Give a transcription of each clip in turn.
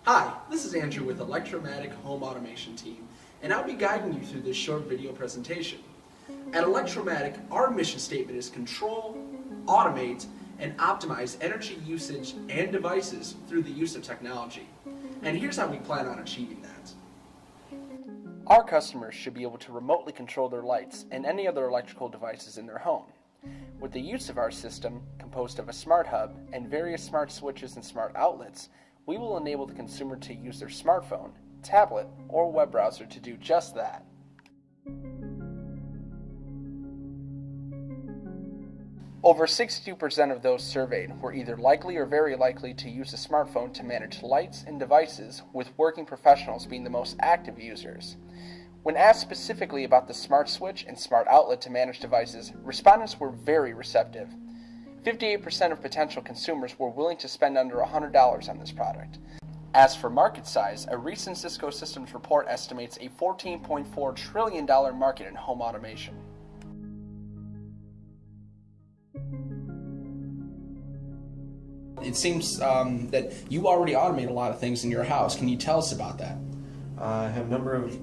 Hi, this is Andrew with Elektromatic Home Automation Team, and I'll be guiding you through this short video presentation. At Elektromatic, our mission statement is control, automate, and optimize energy usage and devices through the use of technology. And here's how we plan on achieving that. Our customers should be able to remotely control their lights and any other electrical devices in their home. With the use of our system, composed of a smart hub and various smart switches and smart outlets, we will enable the consumer to use their smartphone, tablet, or web browser to do just that. Over 62% of those surveyed were either likely or very likely to use a smartphone to manage lights and devices, with working professionals being the most active users. When asked specifically about the smart switch and smart outlet to manage devices, respondents were very receptive. 58% of potential consumers were willing to spend under $100 on this product. As for market size, a recent Cisco Systems report estimates a $14.4 trillion market in home automation. It seems that you already automate a lot of things in your house. Can you tell us about that? I have a number of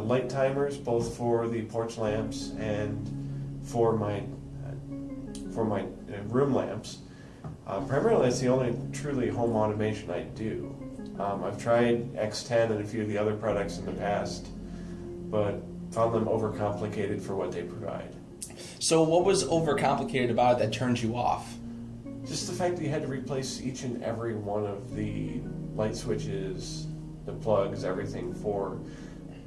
light timers, both for the porch lamps and for my room lamps. Primarily, it's the only truly home automation I do. I've tried X10 and a few of the other products in the past, but found them overcomplicated for what they provide. So what was overcomplicated about it that turned you off? Just the fact that you had to replace each and every one of the light switches, the plugs, everything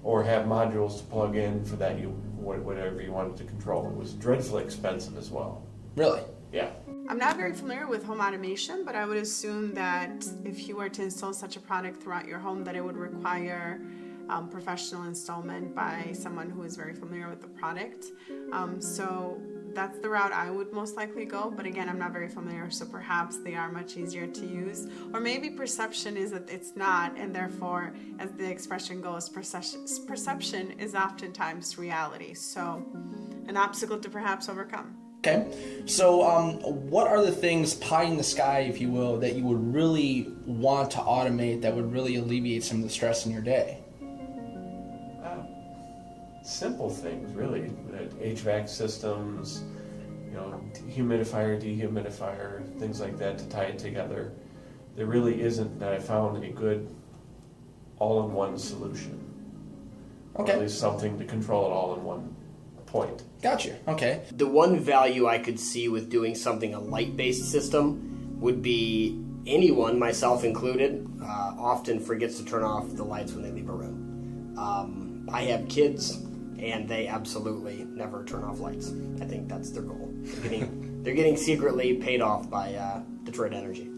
or have modules to plug in for that whatever you wanted to control. It was dreadfully expensive as well. Really? Yeah. I'm not very familiar with home automation, but I would assume that if you were to install such a product throughout your home, that it would require professional installation by someone who is very familiar with the product. So that's the route I would most likely go, but again, I'm not very familiar, so perhaps they are much easier to use. Or maybe perception is that it's not, and therefore, as the expression goes, perception is oftentimes reality. So an obstacle to perhaps overcome. Okay, so what are the things pie in the sky, if you will, that you would really want to automate that would really alleviate some of the stress in your day? Simple things, really. HVAC systems, humidifier, dehumidifier, things like that to tie it together. There really isn't, that I found, a good all-in-one solution. Okay. Or at least something to control it all in one point. Gotcha. Okay. The one value I could see with doing something a light-based system would be anyone, myself included, often forgets to turn off the lights when they leave a room. I have kids, and they absolutely never turn off lights. I think that's their goal. They're getting secretly paid off by Detroit Energy.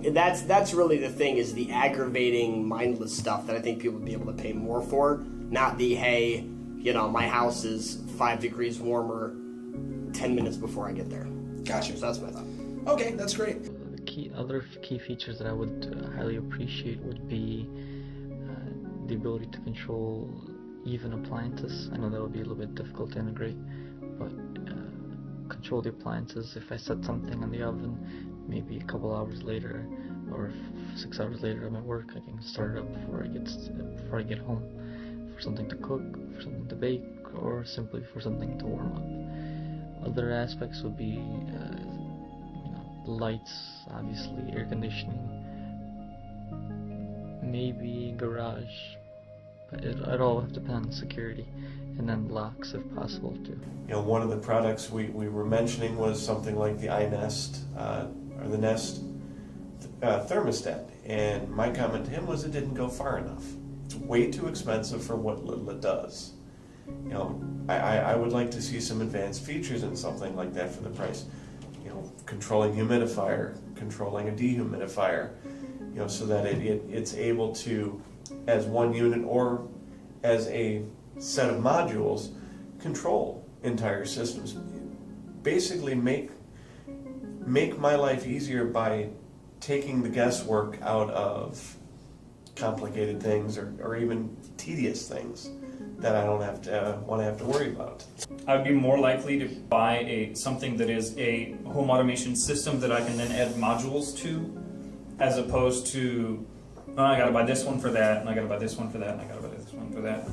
That's really the thing, is the aggravating, mindless stuff that I think people would be able to pay more for, not the, hey, my house is 5 degrees warmer 10 minutes before I get there. Gotcha. So that's my thought. Okay, that's great. The other key features that I would highly appreciate would be the ability to control even appliances. I know that would be a little bit difficult to integrate, but control the appliances. If I set something on the oven, maybe a couple hours later or 6 hours later I'm at work, I can start it up before I get home, for something to cook, for something to bake, or simply for something to warm up. Other aspects would be lights, obviously, air conditioning, maybe garage, but it all depends on security, and then locks if possible too. One of the products we were mentioning was something like the iNest or the Nest thermostat, and my comment to him was it didn't go far enough. It's way too expensive for what little it does. You know, I would like to see some advanced features in something like that for the price. You know, controlling humidifier, controlling a dehumidifier, you know, so that it's able to, as one unit or as a set of modules, control entire systems. Basically make my life easier by taking the guesswork out of complicated things or even tedious things that I don't have to worry about. I would be more likely to buy something that is a home automation system that I can then add modules to, as opposed to, oh, I gotta buy this one for that, and I gotta buy this one for that, and I gotta buy this one for that.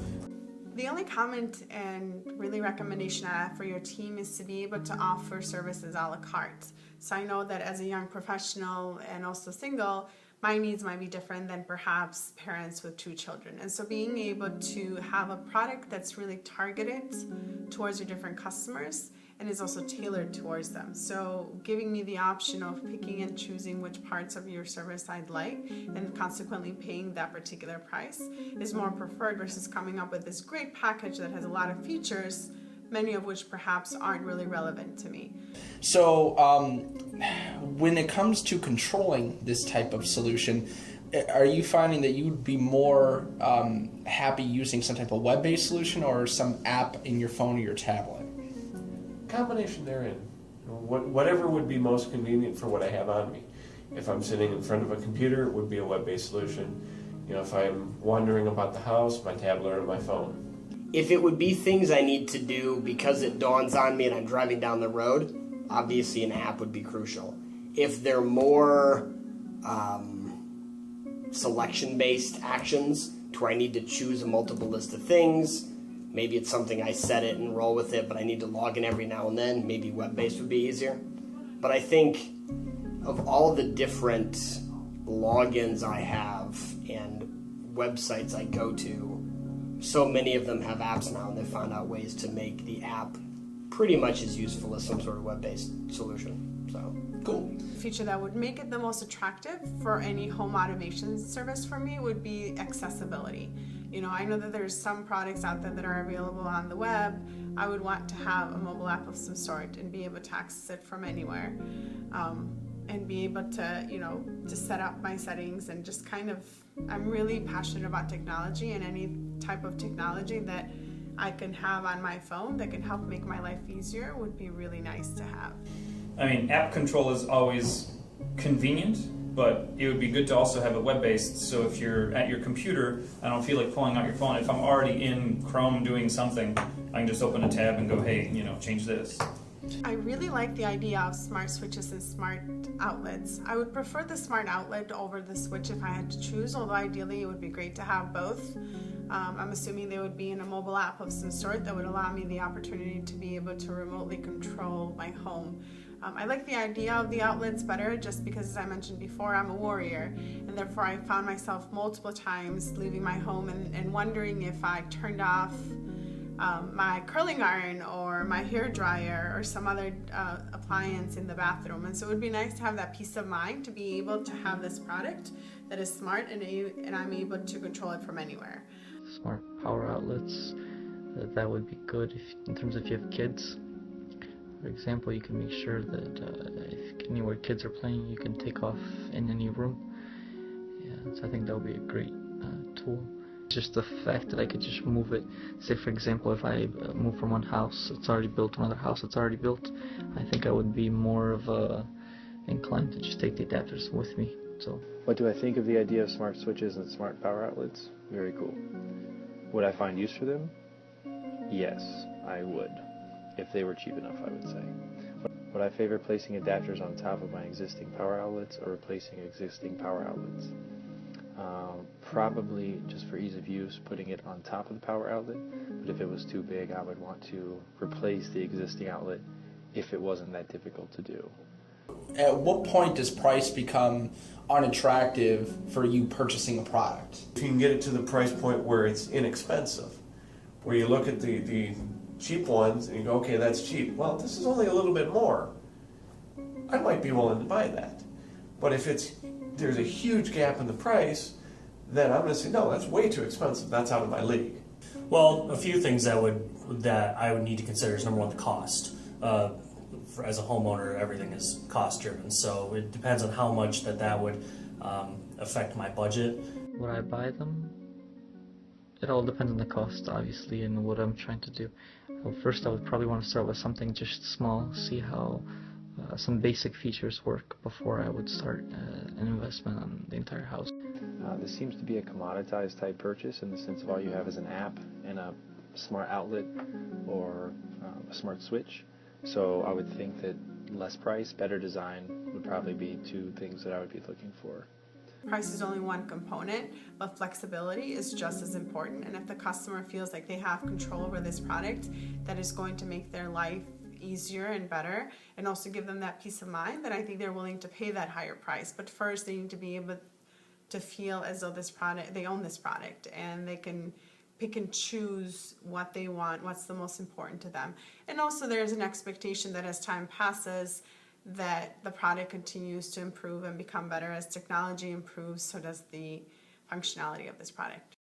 The only comment and really recommendation I have for your team is to be able to offer services a la carte. So I know that as a young professional and also single, my needs might be different than perhaps parents with 2 children. And so being able to have a product that's really targeted towards your different customers and is also tailored towards them. So giving me the option of picking and choosing which parts of your service I'd like and consequently paying that particular price is more preferred versus coming up with this great package that has a lot of features, many of which perhaps aren't really relevant to me. So when it comes to controlling this type of solution, are you finding that you would be more happy using some type of web-based solution or some app in your phone or your tablet? Combination therein. You know, whatever would be most convenient for what I have on me. If I'm sitting in front of a computer, it would be a web-based solution. You know, if I'm wandering about the house, my tablet or my phone. If it would be things I need to do because it dawns on me and I'm driving down the road, obviously an app would be crucial. If they're more selection-based actions to where I need to choose a multiple list of things, maybe it's something I set it and roll with it, but I need to log in every now and then, maybe web-based would be easier. But I think of all the different logins I have and websites I go to, so many of them have apps now, and they've found out ways to make the app pretty much as useful as some sort of web-based solution. So cool. Feature that would make it the most attractive for any home automation service for me would be accessibility. You know, I know that there's some products out there that are available on the web. I would want to have a mobile app of some sort and be able to access it from anywhere, and be able to, you know, to set up my settings and just kind of, I'm really passionate about technology, and any type of technology that I can have on my phone that can help make my life easier would be really nice to have. I mean, app control is always convenient, but it would be good to also have it web-based, so if you're at your computer, I don't feel like pulling out your phone. If I'm already in Chrome doing something, I can just open a tab and go, hey, you know, change this. I really like the idea of smart switches and smart outlets. I would prefer the smart outlet over the switch if I had to choose, although ideally it would be great to have both. I'm assuming they would be in a mobile app of some sort that would allow me the opportunity to be able to remotely control my home. I like the idea of the outlets better just because, as I mentioned before, I'm a warrior, and therefore I found myself multiple times leaving my home and wondering if I turned off my curling iron or my hair dryer or some other appliance in the bathroom. And so it would be nice to have that peace of mind to be able to have this product that is smart and I'm able to control it from anywhere. Smart power outlets, that would be good in terms of if you have kids. For example, you can make sure that if anywhere kids are playing, you can take off in any room. Yeah, so I think that would be a great tool. Just the fact that I could just move it. Say, for example, if I move from one house, it's already built, to another house, it's already built. I think I would be more of inclined to just take the adapters with me. So, what do I think of the idea of smart switches and smart power outlets? Very cool. Would I find use for them? Yes, I would. If they were cheap enough, I would say. Would I favor placing adapters on top of my existing power outlets or replacing existing power outlets? Probably, just for ease of use, putting it on top of the power outlet, but if it was too big, I would want to replace the existing outlet if it wasn't that difficult to do. At what point does price become unattractive for you purchasing a product? If you can get it to the price point where it's inexpensive, where you look at the cheap ones and you go, okay, that's cheap. Well, this is only a little bit more. I might be willing to buy that. But if it's there's a huge gap in the price, then I'm going to say, no, that's way too expensive. That's out of my league. Well, a few things that I would need to consider is number one, the cost. As a homeowner, everything is cost driven, so it depends on how much that would affect my budget. Would I buy them? It all depends on the cost, obviously, and what I'm trying to do. Well, first, I would probably want to start with something just small, see how some basic features work before I would start an investment on the entire house. This seems to be a commoditized type purchase in the sense of all you have is an app and a smart outlet or a smart switch. So I would think that less price, better design would probably be two things that I would be looking for. Price is only one component, but flexibility is just as important. And if the customer feels like they have control over this product that is going to make their life easier and better and also give them that peace of mind, then I think they're willing to pay that higher price. But first they need to be able to feel as though this product, they own this product and they can pick and choose what they want, what's the most important to them. And also there's an expectation that as time passes, that the product continues to improve and become better. As technology improves, so does the functionality of this product.